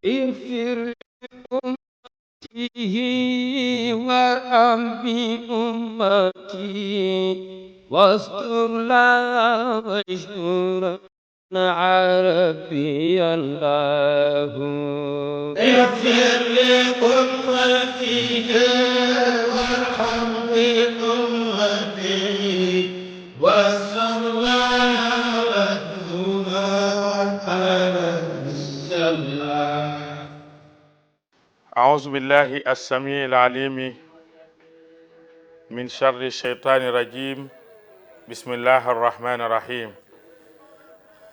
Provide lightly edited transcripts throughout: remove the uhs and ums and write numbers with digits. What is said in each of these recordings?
اغفر لأمته وارحم بأمتي واستر لها واشكر عربي الله اغفر لأمته وارحم بأمتي واستر لها أعوذ بالله السميع العليم من شر الشيطان الرجيم بسم الله الرحمن الرحيم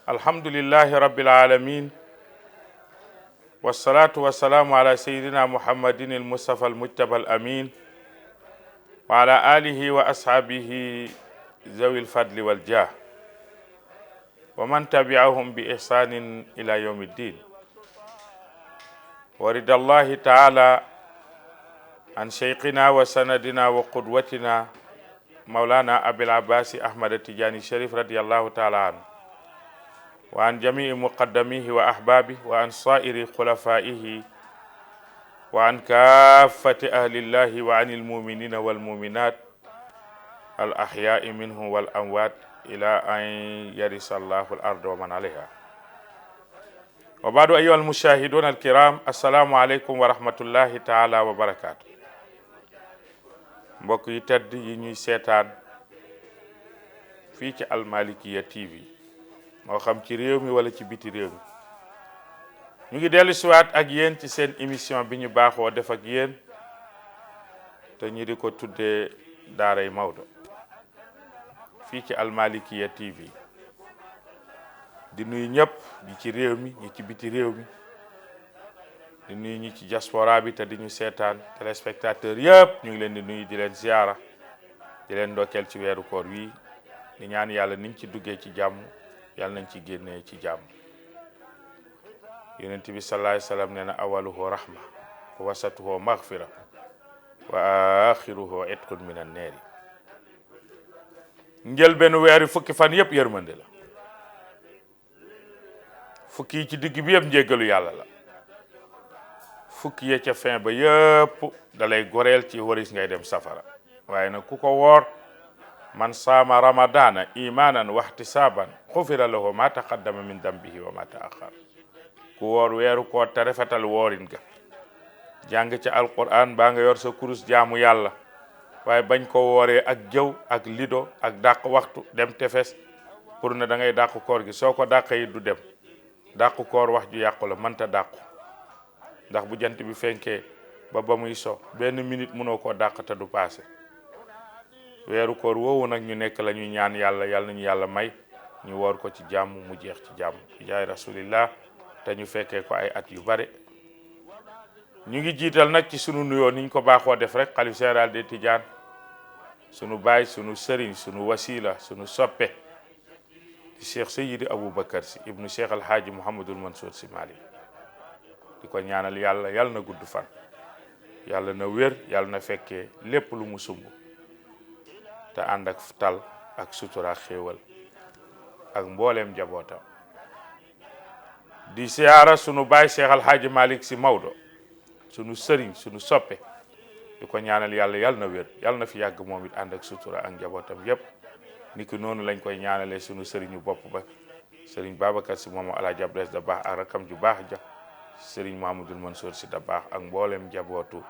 الحمد لله رب العالمين والصلاة والسلام على سيدنا محمد المصطفى المجتبى الأمين وعلى آله وأصحابه ذوي الفضل والجاه ومن تبعهم بإحسان إلى يوم الدين ورد الله تعالى عن شيخنا وسندنا وقدوتنا مولانا أبي العباس أحمد التجاني الشريف رضي الله تعالى عنه وعن جميع مقدميه وأحبابه وعن صائر خلفائه وعن كافة أهل الله وعن المؤمنين والمؤمنات الأحياء منهم والأموات إلى أن يرث الله الأرض ومن عليها وبعد أيها المشاهدون الكرام السلام عليكم ورحمة الله تعالى وبركاته mbokk yi tedd yi ñuy seetaan fii ci Almalikiya TV moo xam ci réew mi wala ci biti réew mi ñu ngi dellu siwaat ak yéen ci seen émission bi ñu baaxoo def ak yéen te ñu di ko tuddee daaray Maodo fii ci Almalikiya TV di nuyu ñëpp ñi ci réew mi ñi ci biti réew mi di nuyu ñi ci diaspora bi te di ñu seetaan téléspectateur yëpp ñu ngi leen di nuyu di leen ziara di leen ndokkeel ci weeru koor wi di ñaan yàlla niñ ci duggee ci jàmm yàlla nañ ci génnee ci jàmm yonent bi sallallahu alayhi wasallam nee na awaluhu rahma wa wasatuhu maghfira wa axiruhu itqun minan neeri njël benn weeri fukki fan yëpp yërmande la fukki yi ci digg bi yëpp njéggalu yàlla la fukki ya ca fin ba yëpp dalay goreel ci waris ngay dem safara waaye nag ku ko woor man saama ramadana imanan wahtisaban xufira lahu ma taqaddama min dambihi wa ma taaxar ku woor weeru koor te rafetal woorin ga jàng ca alquran baa nga yor sa kurus jaamu yàlla waaye bañ ko wooree ak jëw ak lido ak dàq waxtu dem tefes pour ne da ngay dàq koor gi soo ko dàq yi du dem dàq koor wax ju yàqu la mënta dàqu ndax bu jant bi fenkee ba muy so benn minute mënoo koo dàq te du paase weeru koor woowu nag ñu nekk la ñuy ñaan yàlla yàlla nañu yàlla may ñu woor ko ci jàmm mu jeex ci jàmm bi jaay rasulillah te ñu fekkee ko ay at yu bare ñu ngi jiital nag ci sunu nuyoo niñ ko baaxoo def rek xalif général des Tidianes sunu baay sunu sëriñ sunu wasila sunu soppe di cheikh Seyyidi Aboubacar si ibnu cheikh alhaaji Mouhamadul Mansour si Mali di ko ñaanal yàlla yàlla na gudd fan yàlla na wér yàlla na fekkee lépp lu mu sumb te ànd ak tal ak sutura xéewal ak mbooleem njabootam di siyaara sunu baay Cheikh Alhaaji Malick si Maodo sunu sëriñ sunu soppe di ko ñaanal yàlla yàlla na wér yàlla na fi yàgg moom it ànd ak sutura ak njabootam yépp ni ki noonu lañ koy ñaanalee sunu sëriñu bopp ba sëriñ Babacar si moom Alaaji Abdes da baax ak rakam ju baax ja sëriñ Mahamadul Mansour si da baax ak mboolem njabootu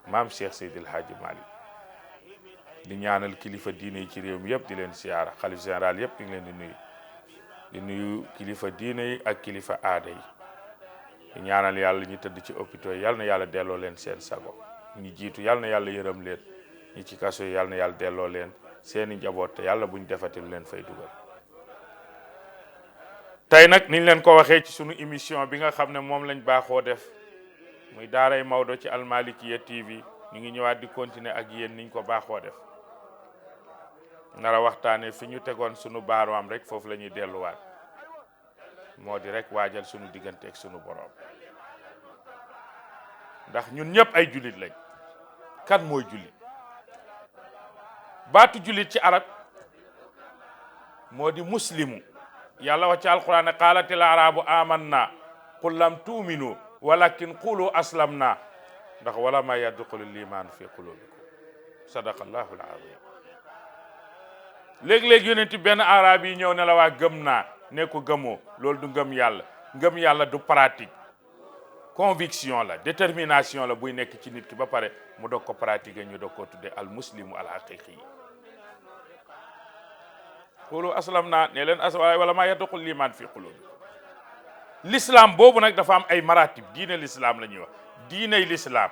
maam Cheikh Seydil Hadji Malick di ñaanal kilifa diine yi ci réew mi yëpp di leen siyaara xalif général yëpp di ngi leen di nuyu kilifa diine yi ak kilifa aada yi di ñaanal yàlla ñi tëdd ci hôpitaux yi yàlla na yàlla delloo leen seen sago ñi jiitu yàlla na yàlla yërëm leen ñi ci kaso yi yàlla na yàlla delloo leen seeni njaboot te yàlla buñ defati lu leen fay dugal tey nag niñ leen ko waxee ci sunu émission bi nga xam ne moom lañ baaxoo def muy daaray Maodo ci Almalikiya TV ñu ngi ñëwaat di continuer ak yéen niñ ko baaxoo def nara waxtaane fi ñu tegoon sunu baaraam rek foofu la ñuy delluwaat moo di rek waajal sunu diggante ak sunu borom ndax ñun ñëpp ay jullit lañ kan mooy jullit baatu jullit ci arab moo di muslimu yàlla wax ci alquran ne qaalatil arabu amanna qul lam tu'minu walakin qulu aslamna ndax wala ma yadxulu liman fi qulubikum sadaqallahu alazim. léeg-léeg yonent benn arab yi ñëw ne la waa gëm naa ne ko gëmoo loolu du ngëm yàlla. ngëm yàlla du pratique, conviction la, détermination la buy nekk ci nit ki ba pare mu doog ko pratiquer ñu doog ko tudde al muslimu al haqiqi. qulu aslamna ne leen wala ma yadxul liman fi qulubi. l'islam boobu nag dafa am ay maratib. diine l'islam la ñuy wax diiney l'islam.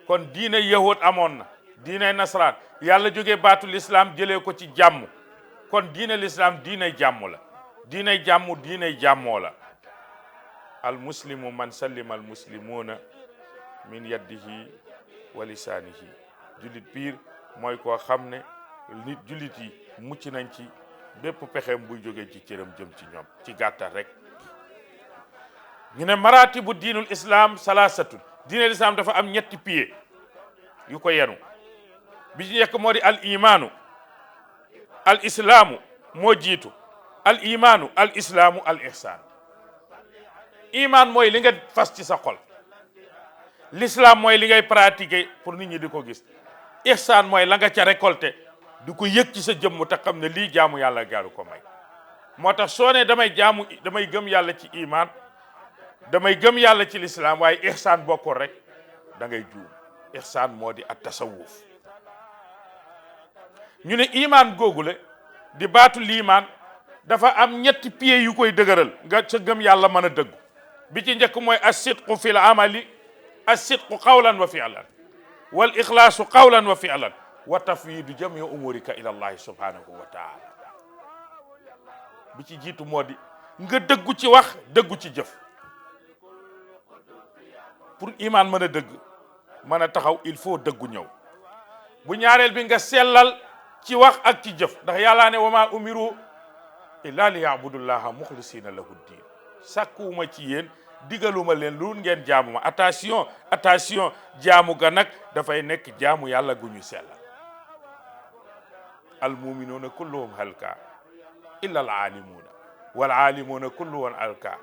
kon diiney yahud amoon na, diiney nasaraan, yàlla jógee baatu l'islam jëlee ko ci jàmm. kon diine l'islam diiney jàmm la. diiney jàmm diiney jàmmoo la. al muslimu man sallima al muslimuna min yadihi wa lisaanihi. jullit piir mooy koo xam ne nit jullit yi mucc nañ ci bépp pexeem buy jógee ci cëram jëm ci ñoom. ci gàttal rek ñu ne maratibu diinul islam salasatun. diine l'islam dafa am ñetti pied yu ko yenu. bi ci njëkk moo di al imaanu. al islaamu moo jiitu. al imaanu al islaamu al ihsaan. iman mooy li nga fas ci sa xol. l'islam mooy li ngay pratiquer pour nit ñi di ko gis. ihsaan mooy la nga ca récolté di ko yëg ci sa jëmm te xam ne lii jaamu yàlla gaaru ko may. moo tax soo ne damay gëm yàlla ci iman, damay gëm yàlla ci l'islam waaye ihsaan bokkul rek da ngay juum. ihsaan moo di at tasawuf. ñu ne iman googule di baatu liimaan dafa am ñetti pieds yu koy dëgëral nga sa gëm yàlla mën a dëggu. bi ci njëkk mooy as-sidqu fil amali, as-sidqu qawlan wa fi'lan, wal ikhlaasu qawlan wa fi'lan, wa tafwiidu jamii umurika ila allahi subhanahu wa taala. bi ci jiitu moo di nga dëggu ci wax, dëggu ci jëf. pour iman mën a dëgg mën a taxaw il faut dëggu ñëw. bu ñaareel bi nga sellal ci wax ak ci jëf ndax yàllaa ne wa maa umiru illa li ya'budullaha muxlisina lahu diin. sàkkuwuma ci yéen, digaluma leen lu ngeen jaamu ma. attention jaamu ga nag dafay nekk jaamu yàlla gu ñu sellal. al muminuuna kulluhum halka illa al aalimuuna wal aalimuuna kulluhum halka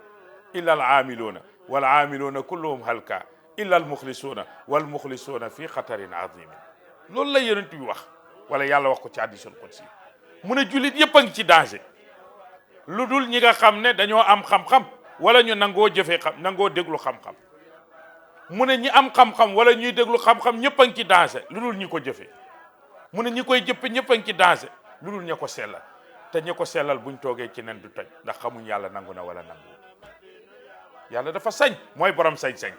illa al aamiluuna wal aamiluuna kulluhum halka illa al muxlisuuna wal muxlisuuna fi xatarin azimin. loolu la yonent bi wax wala yàlla wax ko ci hadiisul qudsi mu ne jullit yëpp a ngi ci danger lu dul ñi nga xam ne dañoo am xam-xam wala ñu nangoo jëfee nangoo déglu xam-xam. mu ne ñi am xam-xam wala ñuy déglu xam-xam ñëpp a ngi ci danger lu dul ñi ko jëfee. mu ne ñi koy jëppe ñëpp a ngi ci danger lu dul ña ko sellal. te ñi ko sellal buñ toogee ci nen du toj ndax xamuñ yàlla nangu na wala nangu. yàlla dafa sañ, mooy borom sañ-sañ.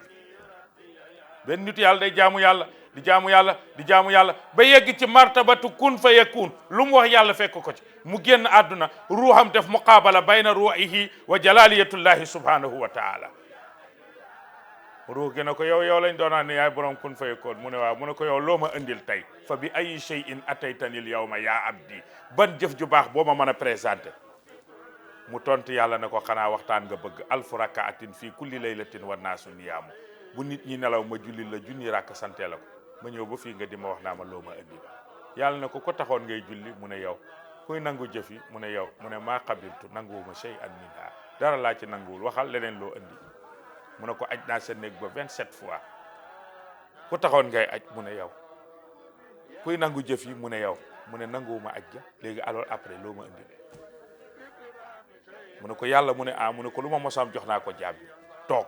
benn nit yàlla day jaamu yàlla di jaamu yàlla di jaamu yàlla ba yegg ci martabatu kun fa yakun. lu mu wax yàlla fekk ko ci. mu génn àdduna ruuxam def muqaabala bayna ruuhihi wa jalaliyatullahi subhanahu wa taala. ruux gi ne ko yow lañ doonaan ne yaay borom kun fa yakun. mu ne waaw. mu ne ko yow loo ma indil tey. fa bi ayi shay'in ataytanil yawma ya abdi. ban jëf ju baax boo ma mën a présenté. mu tontu yàlla ne ko xanaa waxtaan nga bëgg. alfu rakaatin fii kulli laylatin wa naasu niyaamu. bu nit ñi nelaw ma julli la junni rakk sante la ko. ma ñëw ba fii nga di ma wax naa ma loo ma indi. yàlla ne ko taxoon ngay julli. mu ne yow. kuy nangu jëf yi. mu ne yow. mu ne maa qabiltu nanguwuma shay'an minha. dara laa ci nanguwul. waxal leneen loo indi. mu ne ko aj naa sa néeg ba 27 fois. ku taxoon ngay aj. mu ne yow. kuy nangu jëf yi. mu ne yow. mu ne nanguwuma aj ja. léegi alors après loo ma indi. mu ne ko yàlla. mu ne mu ne ko lu ma mosam jox naa ko jaam bi. toog.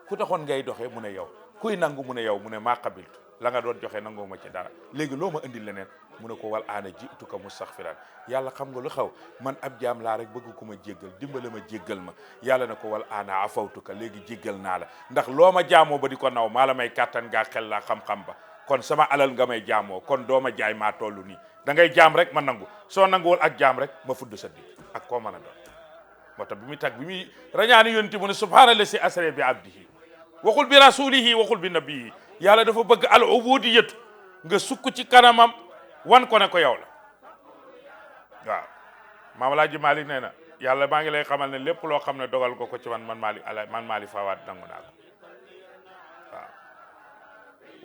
ku taxoon ngay doxee. mu ne yow. kuy nangu. mu ne yow. mu ne maa qabiltu la nga doon joxe nangoo ma ci dara. léegi loo ma indil leneen. mu ne ko wal aana jiituka mustaghfiran. yàlla xam nga lu xaw man ab jaam laa rek bëgg ku ma jéggal dimbale ma jéggal ma. yàlla ne ko wal aana afawtuka léegi jéggal naa la ndax loo ma jaamoo ba di ko naw maa la may kàttan ngaa xel laa xam-xam ba. kon sama alal nga may jaamoo kon doo ma jaay maa toll nii da ngay jaam rek ma nangu soo nanguwul ak jaam rek ma fudd sa digg ak koo mën a doon. moo tax bi muy tag bi muy rañaani yonti mu ne subhaanallazi asra bi abdihi waxul bi rasulihi waxul bi nabiyi. yàlla dafa bëgg al ubudiyatu nga sukk ci kanamam wan ko ne ko yow la. waaw Maam Alaaji Malik nee na yàlla maa ngi lay xamal ne lépp loo xam ne dogal nga ko ci man Malik Fawad nangu naa ko. waaw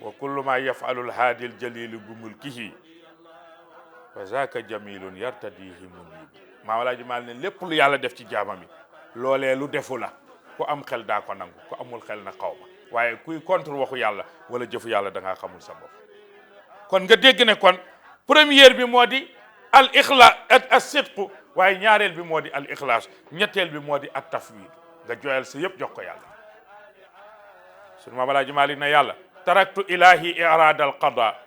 wa kullu ma yaf'alul haadil jalilu bi mulkihi fa zaaka jamilun yartadihi munib. Maam Alaaji Malik ne lépp lu yàlla def ci jaamam yi loolee lu defu la ku am xel daa ko nangu ku amul xel na xaw ma waaye kuy contre waxu yàlla wala jëfu yàlla da ngaa xamul sa bopp. kon nga dégg ne kon première bi moo di al ixlaas as sidqu waaye ñaareel bi moo di al ixlaas ñetteel bi moo di at tafwid nga joyal sa yëpp jox ko yàlla. sunu maam Alaaji Maalik na yàlla taraktu ilahi irada al qada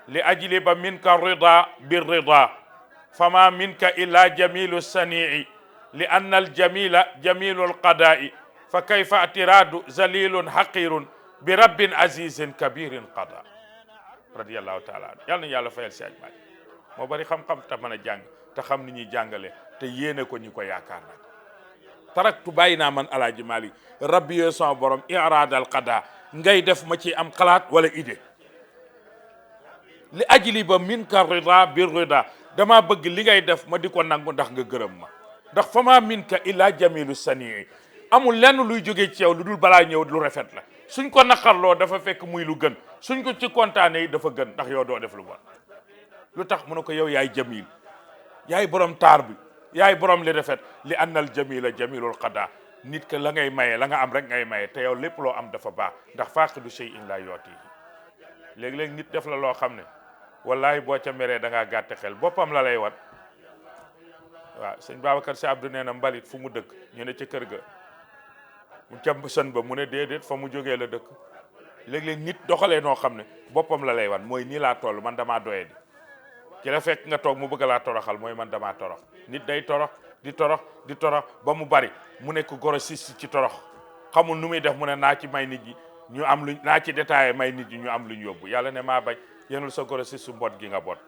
li ajliba minka rida bir rida fama minka illa jamilu sanii li anna al jamila jamilu al qadaai fa kayfa atiradu zalilun haqirun bi rabbin azizin kabirin qada radiyallahu taala anhu yàlla nañu yàlla fayal si aj Maalik moo bari xam-xam te mën a jàng te xam ni ñuy jàngale te yéene ko ñi ko yaakaar nag taraktu bàyyi naa man Alaaji Maalik rabbi yooyu sama borom iraadal qada ngay def ma ci am xalaat wala idée li ajli ba min ka rida bir rida dama bëgg li ngay def ma di ko nangu ndax nga gërëm ma ndax fama min ka illa jamilu sanii amul lenn luy jógee ci yow lu dul balaa ñëw lu rafet la suñ ko naqarloo dafa fekk muy lu gën suñ ko ci kontaanee dafa gën ndax yow doo def lu bon lu tax mu ne ko yow yaay jamil yaay borom taar bi yaay borom li rafet li annal jamila jamilul qada nit ke la ngay maye la nga am rek ngay maye te yow lépp loo am dafa baax ndax faaqidu shay'in la yooti léeg-léeg nit def la loo xam ne wallahi boo ca meree da ngaa gàtte xel boppam la lay wat waaw sëñ Babacar Si Abdou nee na mbalit fu mu dëkk ñu ne ca kër ga mu ca sën ba mu ne déedéet fa mu jógee la dëkk léeg-léeg nit doxalee noo xam ne boppam la lay wan mooy nii laa toll man damaa doye di ci la fekk nga toog mu bëgg laa toroxal mooy man damaa torox nit day torox di torox di torox ba mu bari mu nekk goro sis ci torox xamul nu muy def mu ne naa ci may nit ñi ñu am lu naa ci détaillé may nit ñi ñu am lu ñu yóbbu yàlla ne maa bañ yenul sa goro sis su mbot gi nga bot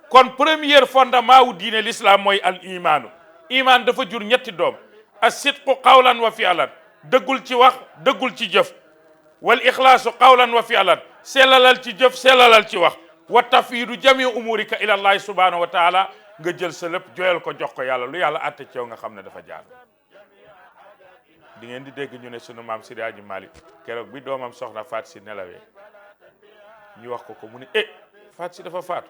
kon premier fondement wu diine l'islam mooy al imaanu iman dafa jur ñetti doom as sidqu qawlan wa fi'lan dëggul ci wax dëggul ci jëf wal ixlaasu qawlan wa fi'lan sellalal ci jëf sellalal ci wax wa tafwiidu jami umurika ila allahi subhanahu wa taala nga jël sa lépp joyal ko jox ko yàlla lu yàlla atte ci yow nga xam ne dafa jaar di ngeen di dégg ñu ne sunu maam Seydi Hadji Malick keroog bi doomam soxna Faat Si nelawee ñu wax ko mu ne Faat Si dafa faatu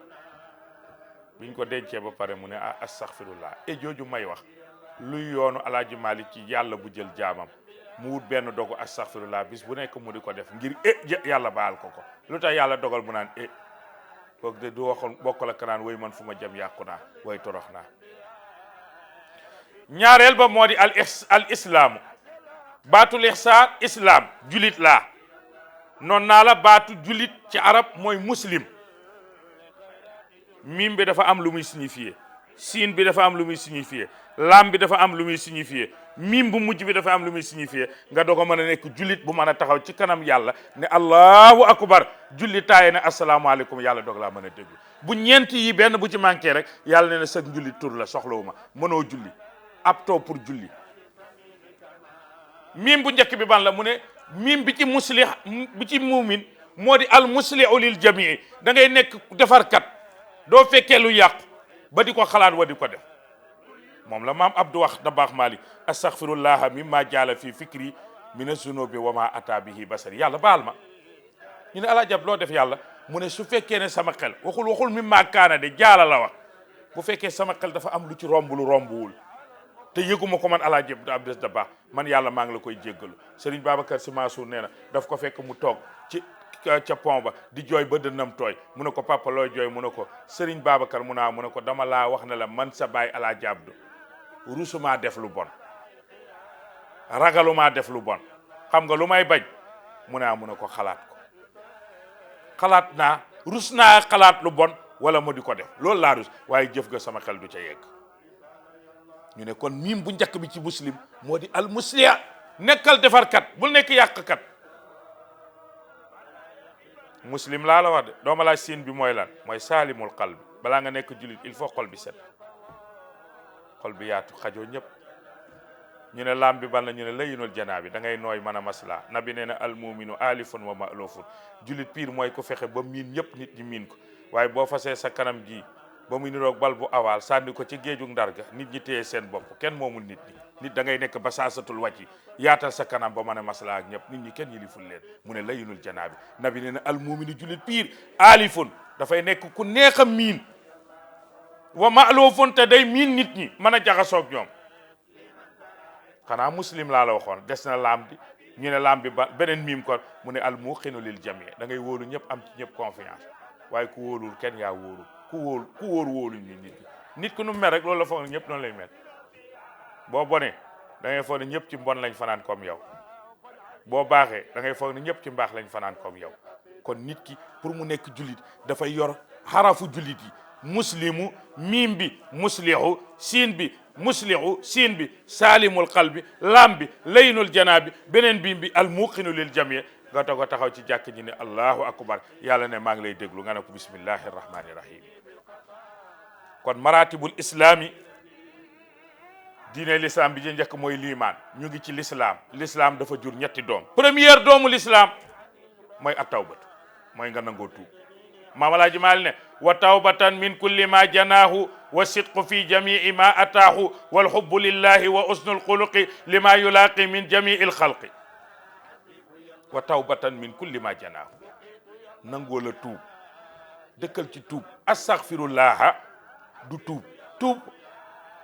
biñ ko dencee ba pare mu ne astaghfirullah jooju may wax luy yoonu Alaaji Malick ci yàlla bu jël jaamam mu wut benn dogu astaghfirullah bis bu nekk mu di ko def ngir yàlla baal ko lu tax yàlla dogal mu naan kooku de du waxoon bokk la kanaan way man fu ma jëm yàqu naa way torox naa ñaareel ba moo di al islaamu baatul ihsaan islam julit laa noon naa la baatu julit ci arab mooy muslim mim bi dafa am lu muy signifié siin bi dafa am lu muy signifié lam bi dafa am lu muy signifié mim bu mujj bi dafa am lu muy signifié nga doog a mën a nekk jullit bu mën a taxaw ci kanam yàlla ne allahu akbar julli taaye ne asalaamaaleykum yàlla doog laa mën a déglu bu ñeenti yi benn bu ci manqué rek yàlla ne na sag julli tur la soxlawu ma mënoo julli aptoo pour julli mim bu njëkk bi ban la mu ne mim bi ci muslih bi ci muumin moo di al muslihu lil jamii da ngay nekk defarkat doo fekkee lu yàqu ba di ko xalaat wa di ko def moom la maam Abdou wax da baax Malik astaghfirullaha mimma jaala fi fikri mina zunubi wa ma ata bihi basari yàlla baal ma ñu ne ala jab loo def yàlla mu ne su fekkee ne sama xel waxul mimma kaana de jaala la wax bu fekkee sama xel dafa am lu ci romb lu rombuwul te yëguma ko man ala jab da abdes da baax man yàlla maa ngi la koy jéggalu Serigne Babacar Sy Mansour nee na daf ko fekk mu toog ci ca pont ba di jooy ba dënnam tooy mu ne ko papa looy jooy mu ne ko Serigne Babacar mu ne ko dama laa wax ne la man sa baay ala jabdu rusumaa def lu bon ragalumaa def lu bon xam nga lu may bañ mu ne ko xalaat naa rus naa xalaat lu bon wala ma di ko def loolu laa rus waaye jëf ga sama xel du ca yegg ñu ne kon miim bu njëkk bi ci muslim moo di al musliya nekkal defarkat bul nekk yàqkat muslim laa la wax de dooma laa siin bi mooy lan mooy saalimul qalbi balaa nga nekk jullit il faut xol bi set xol bi yaatu xajoo ñëpp ñu ne laam bi ban la ñu ne layinul janaa bi da ngay nooy mën a masla nabi nee na al muminu alifun wa ma'lufun jullit piir mooy ko fexe ba miin ñëpp nit ñi miin ko waaye boo fasee sa kanam gi ba muy niroog bal bu awaal sànni ko ci géejug ndar ga nit ñi téye seen bopp kenn moomul nit ñi nit da ngay nekk ba saasatul wàcci yaatal sa kanam ba mën a masla ak ñëpp nit ñi kenn yiliful leen mu ne layinul janaa bi nabi nee na al muminu jullit piir alifun dafay nekk ku neex a miin wa ma'lufun te day miin nit ñi mën a jaxasoog ñoom xanaa muslim laa la waxoon des na laam bi ñu ne laam bi ba beneen miim ko mu ne al muqinu lil jami da ngay wóolu ñëpp am ci ñëpp confiance waaye ku wóolul kenn yaa wóolu ku wóolu nit ku nu mel rek loolu la foog ne ñëpp noonu lay mel boo bonee da ngay foog ne ñëpp ci mbon lañ fanaan comme yow boo baaxee da ngay foog ne ñëpp ci mbaax lañ fanaan comme yow kon nit ki pour mu nekk jullit dafay yor xarafu jullit yi muslimu miim bi muslihu siin bi muslihu siin bi saalimul qalbi lam bi laynul janaabi beneen biim bi al muqinu lil jamii nga toog a taxaw ci jàkk ji ne allahu akbar yàlla ne maa ngi lay déglu nga ne ko bismillahi rahmani rahim kon maratibul islami diine l'islam bi ji njëkk mooy liimaan ñu ngi ci l'islam dafa jur ñetti doom première doomu l'islam mooy at tawbatu mooy nga nangoo tuub maam Alaaji Maalik ne wa tawbatan min kulli ma janaahu wa sidqu fi jamii ma ataahu wal hubbu lillahi wa usnul xuluqi lima yulaaqi min jamii il xalqi wa tawbatan min kulli ma janaahu nangoo la tuub dëkkal ci tuub astaghfirullaha du tuub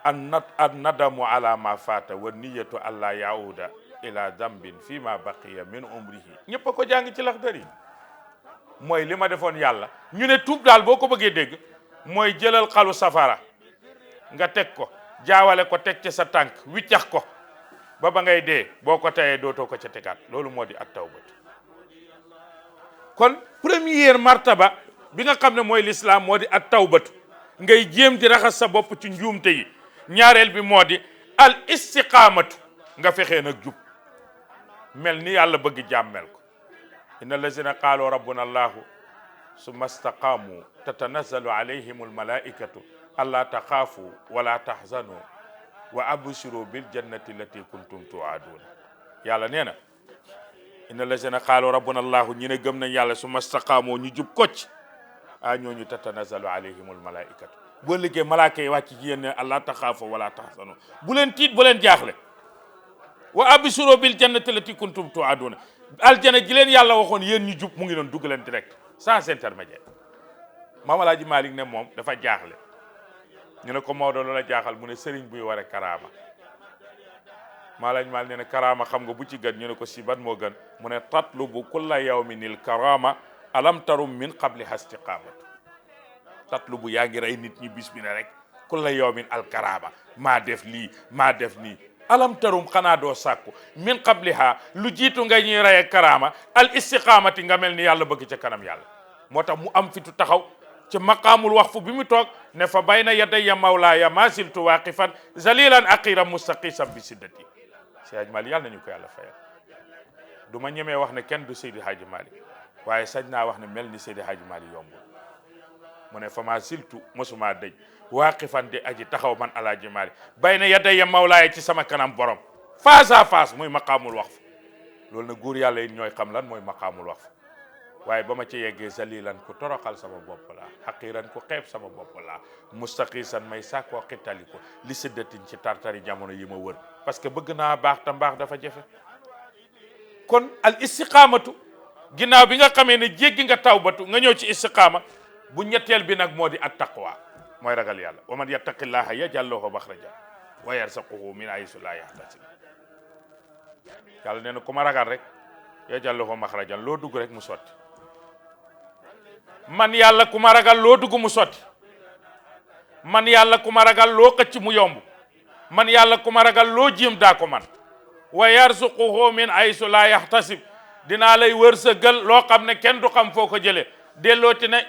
an nadamu ala ma faata wa niyatu alla yauda ila dambin fi ma baqiya min umrihi ñëpp a ko jàng ci Laxdari mooy li ma defoon yàlla ñu ne tuub daal boo ko bëggee dégg mooy jëlal xalu safara nga teg ko jaawale ko teg ci sa tànk wiccax ko ba ngay dee boo ko tayee dootoo ko ca tegaat loolu moo di at tawbatu kon première martaba bi nga xam ne mooy l'islam moo di at tawbatu ngay jéem di raxas sa bopp ci njuumte yi ñaareel bi moo di al istiqaamatu nga fexee nag jub mel ni yàlla bëgg jàmmel ko inna allazina qaalu rabbuna allahu summa staqaamu tatanazzalu alayhim almalaikatu alla taxaafu wala tahzanu wa abshiru bil jannati allati kuntum tuaduna yàlla nee na inna allazina qaalu rabbuna allahu ñi ne gëm nañ yàlla summa staqaamu ñu jub kocc ñooñu tatanazzalu alayhim almalaikatu boo liggéey malaaka yi wàcc ci yéen ne alla taxaafu wala tahzanu bu leen tiit bu leen jaaxle wa abshiru bil jannati allati kuntum tuaduna aljana ji leen yàlla waxoon yéen ñu jub mu ngi doon dugg leen direct sans intermédiaire Maam Alaaji Maalik ne moom dafa jaaxle ñu ne ko Maodo loola jaaxal mu ne sëriñ buy ware karaama Maam Alaaji Maalik ne karaama xam nga bu ci gën ñu ne ko si ban moo gën mu ne tatlubu kulla yawminil karama alam tarum min qabli hastiqamatu tatlubu yaa ngi rey nit ñi bis bi ne rek kulla yawmin al karama maa def lii maa def nii alam tarum xanaa doo sàkku min qabliha lu jiitu nga ñuy reye karaama al istiqamati nga mel ni yàlla bëgg ca kanam yàlla moo tax mu am fitu taxaw ci maqaamul waqfu bi mu toog ne fa bayna yadayya mawlaaya ma siltu waaqifan zalilan aqiran mustaqisan bi siddati si Hadji Malick yàlla nañu ko yàlla fayal du ma ñemee wax ne kenn du Seydi Hadji Malick waaye sañ naa wax ne mel ni Seydi Hadji Malick yombul mu ne fa ma siltu mosuma dëj waaqifan di aji taxaw man Alaaji Malick bayna yadayya mawlaaya ci sama kanam borom face à face muy maqaamul waqf loolu na góor yàlla yi ñooy xam lan mooy maqaamul waqf waaye ba ma ci yeggee zalilan ku toroxal sama bopp laa xaqiran ku xeeb sama bopp laa mustaqisan may sàkkoo xittali ko li siddatin ci tartari jamono yi ma wër parce que bëgg naa baax te mbaax dafa jafe kon al istiqaamatu ginnaaw bi nga xamee ne jéggi nga tawbatu nga ñëw ci istiqaama bu ñetteel bi nag moo di at taqwa mooy ragal yàlla wa man yattaqillaha yaj'al lahu maxraja wa yarzuqhu min haysu la yahtasib yàlla nee na ku ma ragal rek yaj'al lahu maxrajan loo dugg rek mu sotti man yàlla ku ma ragal loo dugg mu sotti man yàlla ku ma ragal loo xëcc mu yomb man yàlla ku ma ragal loo jéem daa ko man wa yarzuquhu min haysu la yahtasib dinaa lay wërsëgal loo xam ne kenn du xam foo ko jëlee dellooti ne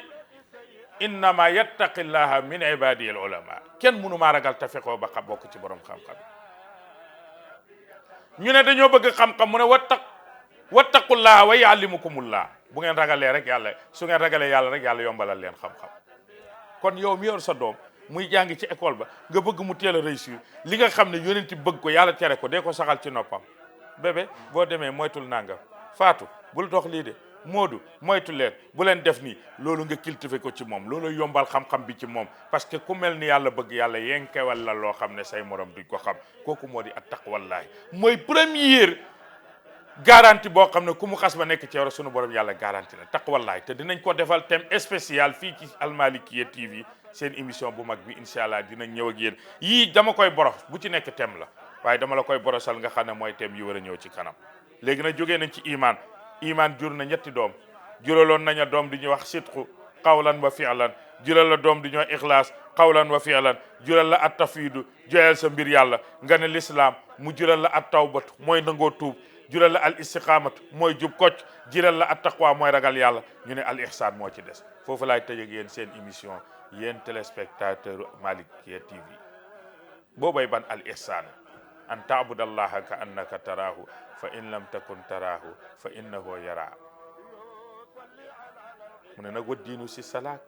innama yattaqillaha min ibadihi al ulama kenn mënu maa ragal te fexoo ba xam bokk ci borom xam-xam ñu ne dañoo bëgg xam-xam mu ne wattaqullaha wa yuallimukumullah bu ngeen ragalee rek yàlla su ngeen ragalee yàlla rek yàlla yombalal leen xam-xam kon yow mi yor sa doom muy jàng ci école ba nga bëgg mu teel a réussir li nga xam ne yonenti bëgg ko yàlla tere ko dee ko saxal ci noppam bébé boo demee moytul nangam faatu bul dox lii de moodu moytu leen bu leen def nii loolu nga cultivé ko ci moom loolu yombal xam-xam bi ci moom parce que ku mel ni yàlla bëgg yàlla yenkewal la loo xam ne say morom duñ ko xam kooku moo di at taqwallahi mooy première garantie boo xam ne ku mu xas ba nekk ci yow sunu borom yàlla garantie la taqwallahi te dinañ ko defal thème spécial fii ci Al Malikiya TV seen émission bu mag bi incha allah dinañ ñëw ak yéen yii dama koy borox bu ci nekk thème la waaye dama la koy borosal nga xam ne mooy thème yi war a ñëw ci kanam. léegi nag jógee nañ ci iman jur na ñetti doom. juraloon naña doom di ñuy wax sidqu qawlan wa fi'lan, jural la doom di ñuy wax ixlaas qawlan wa fi'lan, jural la at tafwidu joyal sa mbir yàlla nga ne l'islam mu jural la at tawbatu mooy nangoo tuub, jural la al istiqamatu mooy jub kocc, jural la at taqwa mooy ragal yàlla, ñu ne al ihsan moo ci des. foofu laay tëj ak yéen seen émission yéen téléspectateur Malikia TV. boobay ban al ihsan an taabudallaha ka annaka taraahu fa in lam takun taraahu fa innahu yara. mu ne nag wa diinu si salaat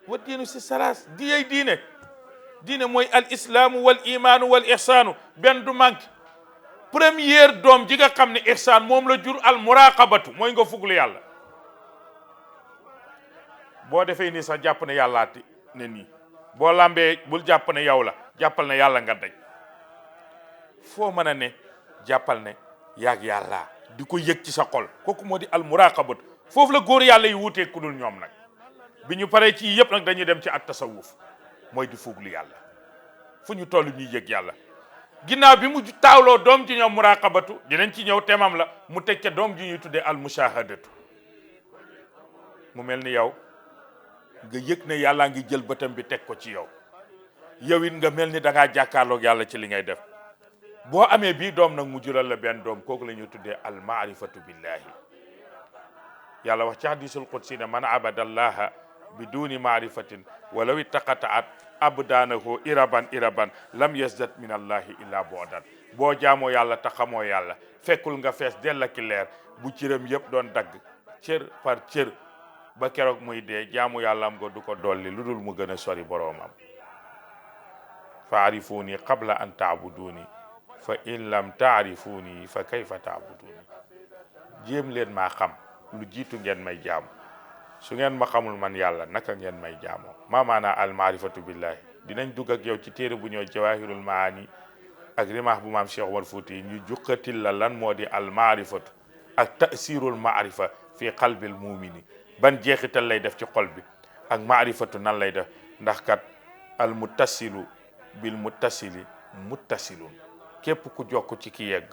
wa diinu si salaat diyey diine mooy al islaamu wal imaanu wal ihsaanu benn du manqué. première doom ji nga xam ne ihsaan moom la jur al muraqabatu mooy nga fuglu yàlla. boo defee nii sax jàpp ne yàllaati ne nii boo lambee bul jàpp ne yow la jàppal ne yàlla nga daj. foo mën a ne jàppal ne yaag yàlla di ko yëg ci sa xol kooku moo di al muraqabatu. foofu la góor yàlla yi wuutee ku dul ñoom nag bi ñu paree ci yëpp nag dañuy dem ci at tasawuf mooy di fuglu yàlla fu ñu toll ñuy yëg yàlla. ginnaaw bi mu taawloo doom ji ñoom muraqabatu dinañ ci ñëw temam la mu teg ca doom ji ñuy tuddee al mushahadatu. mu mel ni yow nga yëg ne yàllaa ngi jël bëtam bi teg ko ci yow yow it nga mel ni da ngaa jàkkaarloog yàlla ci li ngay def. boo amee bii doom nag mu jural la benn doom kooku la ñuy tuddee al maarifatu billahi. yàlla wax ci hadisul qudsi ne man abadallaha biduni maarifatin walaw ittaqataat abdaanahu iraban lam yasdat min allahi illa bu'dan. boo jaamoo yàlla te xamoo yàlla fekkul nga fees dell ki leer bu cëram yëpp doon dagg cër par cër ba keroog muy dee jaamu yàlla am nga du ko dolli lu dul mu gën a sori boroomam. fa arifuni qabla an taabuduni fa in lam taarifuni fa kayfa taabuduni. jéem leen maa xam lu jiitu ngeen may jaamu su ngeen ma xamul man yàlla naka ngeen may jaamoo. maamaana al maarifatu billahi dinañ dugg ak yow ci téere bu ñëw jawahirul maani ak rimaax bu maam Cheikh Omar Fouti ñu jukkatil la lan moo di al maarifatu ak tasirul maarifa fi qalbil mumini ban jeexital lay def ci xol bi ak maarifatu nan lay def ndax kat al muttasilu bil muttasili muttasilun. képp ku jokk ci ki yegg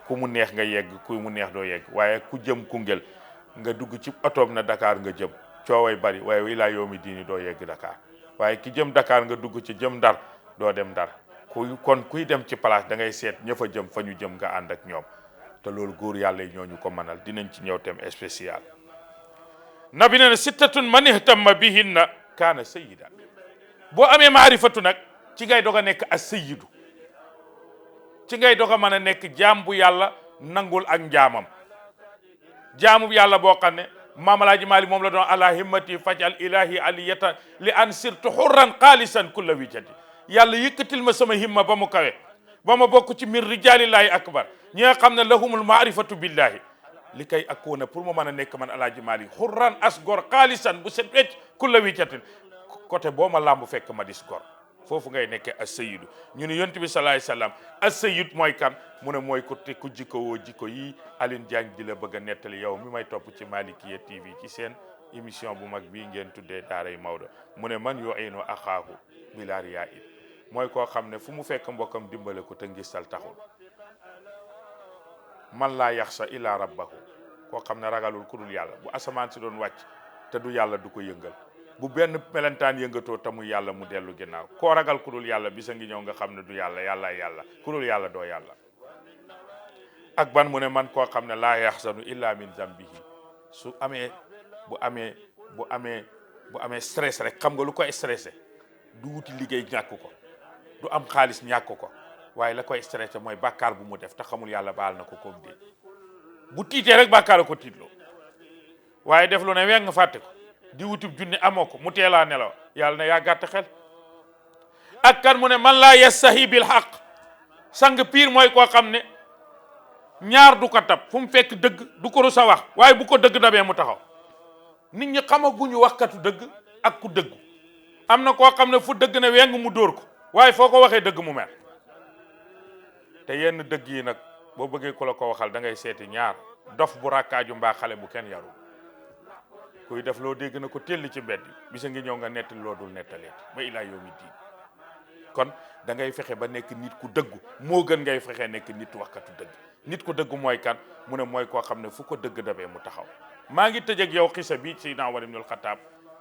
ku mu neex nga yegg ku mu neex doo yegg waaye ku jëm Koungheul nga dugg ci otoom na Dakar nga jëm cooway bari waaye ilaa yawmi diini doo yegg Dakar. waaye ki jëm Dakar nga dugg ci jëm Ndar doo dem Ndar kuy dem ci place da ngay seet ña fa jëm fa ñu jëm nga ànd ak ñoom te loolu góor yàlla yi ñooñu ko mënal. dinañ ci ñëw thème spécial. nabi ne sittatun man ihtamma bihinna kaana sayyidan. boo amee maarifatu nag ci ngay doog a nekk as sayyidu ci ngay doog a mën a nekk jaam bu yàlla nangul ak njaamam. jaamu bu yàlla boo xam ne Maam Alaaji Maalik moom la doon ala himmati fajal ilahi aliyatan li an sirtu hurran xaalisan kulla wijati. yàlla yëkkatil ma sama himma ba mu kawe ba ma bokk ci min rijalillahi akbar ñi nga xam ne lahumul maarifatu billahi li kay akuna pour ma mën a nekk man Alaaji Maalik hurran as gor xaalisan bu set wecc kulla wijatin côté boo ma làmb fekk ma dis gor. foofu ngay nekkee as sayyidu. ñu ne yonent bi sallallahu alayhi wasallam as sayyid mooy kan mu ne mooy ku te ku jikko woo jikko yi Alioune Diagne di la bëgg a nettali yow mi may topp ci Malikia TV ci seen émission bu mag bii ngeen tuddee daaray Maodo. mu ne man yu'inu axaahu bila riyaa'in mooy koo xam ne fu mu fekk mbokkam dimbale ko te ngistal taxul. man laa yaxsa illa rabbahu koo xam ne ragalul ku dul yàlla bu asamaan si doon wàcc te du yàlla du ko yëngal. bu benn melentaan yëngatoo tamu yàlla mu dellu ginnaaw. koo ragal ku dul yàlla bisa ngi ñëw nga xam ne du yàlla yàllaay yàlla ku dul yàlla doo yàlla. ak ban mu ne man koo xam ne laa yaxsanu illa min zambihi su bu amee stress rek xam nga lu koy stressé du wuti liggéey ñàkk ko du am xaalis ñàkk ko waaye la koy stressé mooy bàkkaar bu mu def te xamul yàlla baal na ko comme dee bu tiitee rek bàkkaar ko tiitloo waaye def lu ne weng nga fàtte ko di wutub junni amoo ko mu teelaa nelaw yàlla na yaa gàtt xel. ak kan mu ne man laa yastahi bil haqq sang piir mooy koo xam ne ñaar du ko tab fu mu fekk dëgg du ko rus a wax waaye bu ko dëgg dabee mu taxaw. nit ñi xamaguñu waxkatu dëgg ak ku dëggu. am na koo xam ne fu dëgg ne weng mu dóor ko waaye foo ko waxee dëgg mu mer. te yenn dëgg yi nag boo bëggee ku la ko waxal da ngay seeti ñaar dof bu rakkaaju mbaa xale bu kenn yarul. kuy def loo dégg na ko telli ci mbedd bisa ngi ñëw nga nettali loo dul nettaleeti ba ilaa yawmi diin kon da ngay fexe ba nekk nit ku dëggu moo gën ngay fexe nekk nit waxkatu dëgg. nit ku dëgg mooy kan mu ne mooy koo xam ne fu ko dëgg dabee mu taxaw. maa ngi tëj ak yow xisa bi Seydina Omar ibn al-Khattab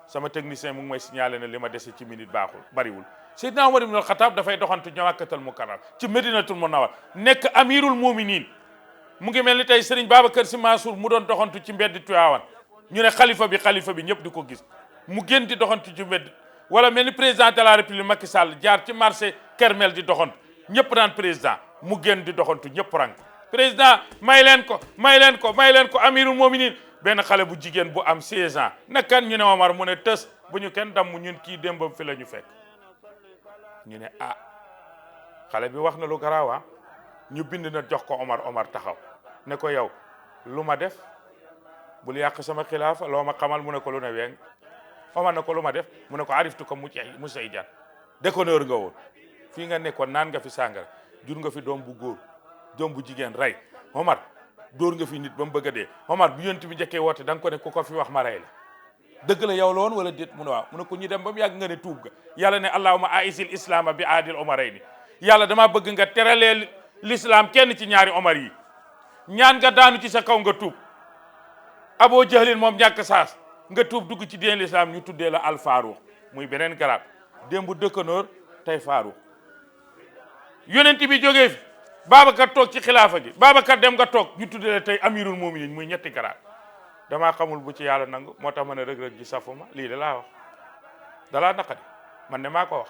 sama technicien mu ngi may signalé ne li ma dese ci minute bariwul. Seydina Omar ibn al-Khattab dafay doxantu ñëw Makkatal Mukarram ci Medinatul Munawwar nekk amirul muminin mu ngi mel ni tey Serigne Babacar Sy Mansour mu doon doxantu ci mbedd Tiwaawan ñu ne xalifa bi ñëpp di ko gis mu génn di doxantu ci mbedd wala mel ni président de la république Macky Sall jaar ci marché Kermel di doxantu ñëpp naan président mu génn di doxantu ñëpp rang président may leen ko amirul muminin benn xale bu jigéen bu am 16 ans nakan ñu ne Omar mu ne tës bu ñu kenn damm ñun kii démbam fi la ñu fekk ñu ne xale bi wax na lu garaawa ñu bind na jox ko Omar taxaw ne ko yow lu ma def bul yàq sama xilaafa loo ma xamal mu ne ko lu ne weng Omar ne ko lu ma def mu ne ko ariftu ko Moussa Diagne déconneur nga woon fii nga nekkoon naan nga fi sàngara jur nga fi doom bu góor doom bu jigéen rey Omar dóor nga fi nit ba mu bëgg a dee Omar bu yonent bi njëkkee woote da nga ko ne ku ko fi wax ma rey la dëgg la yow la woon wala déet mu ne waaw mu ne ko ñu dem ba mu yàgg nga ne tuub ga yàlla ne allahumma aisil islama bi aadil omarayni yàlla dama bëgg nga teralee l'islam kenn ci ñaari Omar yi ñaan nga daanu ci sa kaw nga tuub Aboo Jahlin moom ñàkk saas nga tuub dugg ci diine l'islam ñu tuddee la al Faruq muy beneen garab démb dëkkanoor tey Faruq yonent bi jógee fi Babacar toog ci xilaafa gi Babacar dem nga toog ñu tuddee la tey amirul muminin muy ñetti garab damaa xamul bu ci yàlla nangu moo tax ma ne rëg-rëg ji safuma lii da laa wax dalaa naqadi man ne maa ko wax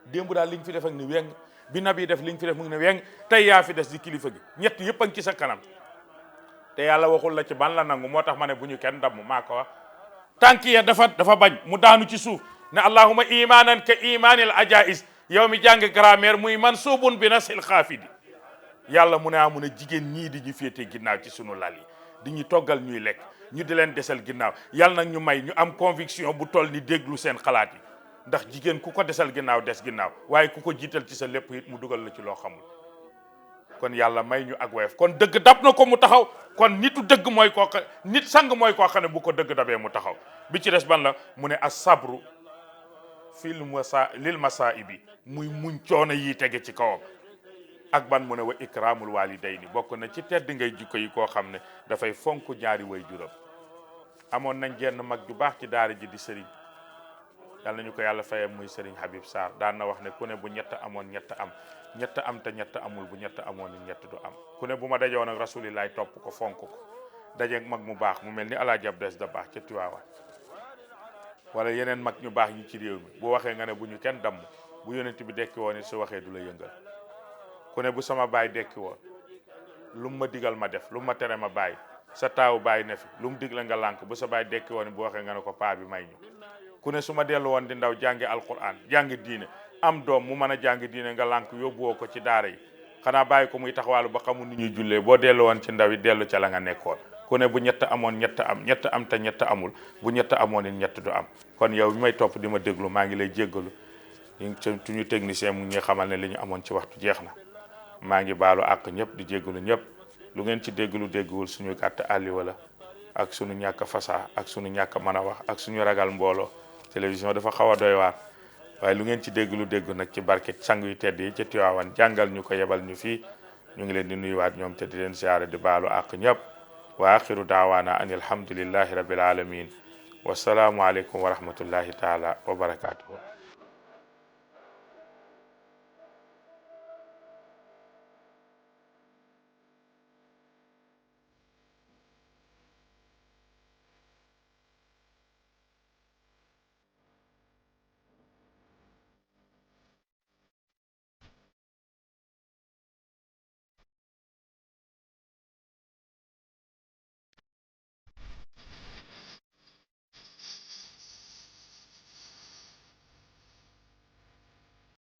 démb daal li ñu fi def ak ni weng bi nabi def li ñu fi def mu ngi ne weng tey yaa fi des di kilifa gi ñett yëpp a ngi ci sa kanam te yàlla waxul la ci ban la nangu moo tax ma ne bu ñu kenn damm maa ko wax tànk ya dafa bañ mu daanu ci suuf ne allahumma imanan ka imanil ajais yow mi jàng grammaire muy mansubun bi nasil xaafidi yàlla mu ne a mun a jigéen ñii di ñu féete ginnaaw ci sunu lal yi di ñu toggal ñuy lekk ñu di leen desal ginnaaw yàlla nag ñu may ñu am conviction bu toll ni déglu seen xalaat yi ndax jigéen ku ko desal ginnaaw des ginnaaw waaye ku ko jiital ci sa lépp it mu dugal la ci loo xamul kon yàlla may ñu ak woyof kon dëgg dab na ko mu taxaw kon nitu dëgg mooy koo xam nit sang mooy koo xam ne bu ko dëgg dabee mu taxaw bi ci des ban la mu ne as sabru lil masaibi muy muñ coono yi tege ci kawam ak ban mu ne wa ikramul walidayni bokk na ci tedd ngay jikko yi koo xam ne dafay fonk ñaari way juram amoon nañ jenn mag ju baax ci daara ji di sëriñ yàlla nañu ko yàlla fayam muy sëriñ Habib Sarr daan na wax ne ku ne bu ñett amoon ñett am te ñett amul bu ñett amoon ni ñett du am ku ne bu ma dajoon ak rasulillahi topp ko fonk ko dajeeg mag mu baax mu mel ni Alaaji Abdes da baax ca Tiwaawan wala yeneen mag ñu baax ñi ci réew mi bu waxee nga ne bu ñu kenn damm bu yonent bi dekki woon it su waxee du la yëngal ku ne bu sama baay dekki woon lu mu ma digal ma def lu mu ma tere ma bàyyi sa taawu bàyyi ne fi lu mu digle nga lànk bu sa baay dekki woon bu waxee nga ne ko paa bi may ñu ku ne su ma dellu woon di ndaw jàngi alquran jàngi diine am doom mu mën a jàngi diine nga lànk yóbbuwoo ko ci daara yi xanaa bàyyi ko muy taxawaalu ba xamul ni ñuy jullee boo dellu woon ci ndaw yi dellu ca la nga nekkoon ku ne bu ñett amoon ñett am te ñett amul bu ñett amoon it ñett du am kon yow bi may topp di ma déglu maa ngi lay jéggalu suñu technicien mu ngi xamal ne li ñu amoon ci waxtu jeex na maa ngi baalu àq ñëpp di jéggalu ñëpp lu ngeen ci déggalu dégguwul suñu gàtt àlli wala ak suñu ñàkk fasaa ak suñu ñàkk mën a wax ak suñu ragal mbooloo télévision dafa xaw a doy waar waaye lu ngeen ci déggalu déggu nag ci barke sang yu tedd yi ca Tiwaawan jàngal ñu ko yebal ñu fii ñu ngi leen di nuyuwaat ñoom te di leen siyaare di baalu àq ñëpp wa axiru daawaana an alhamdulillahi rabbil alamin wasalaamu aleykum wa rahmatullahi taala wa barakatuhu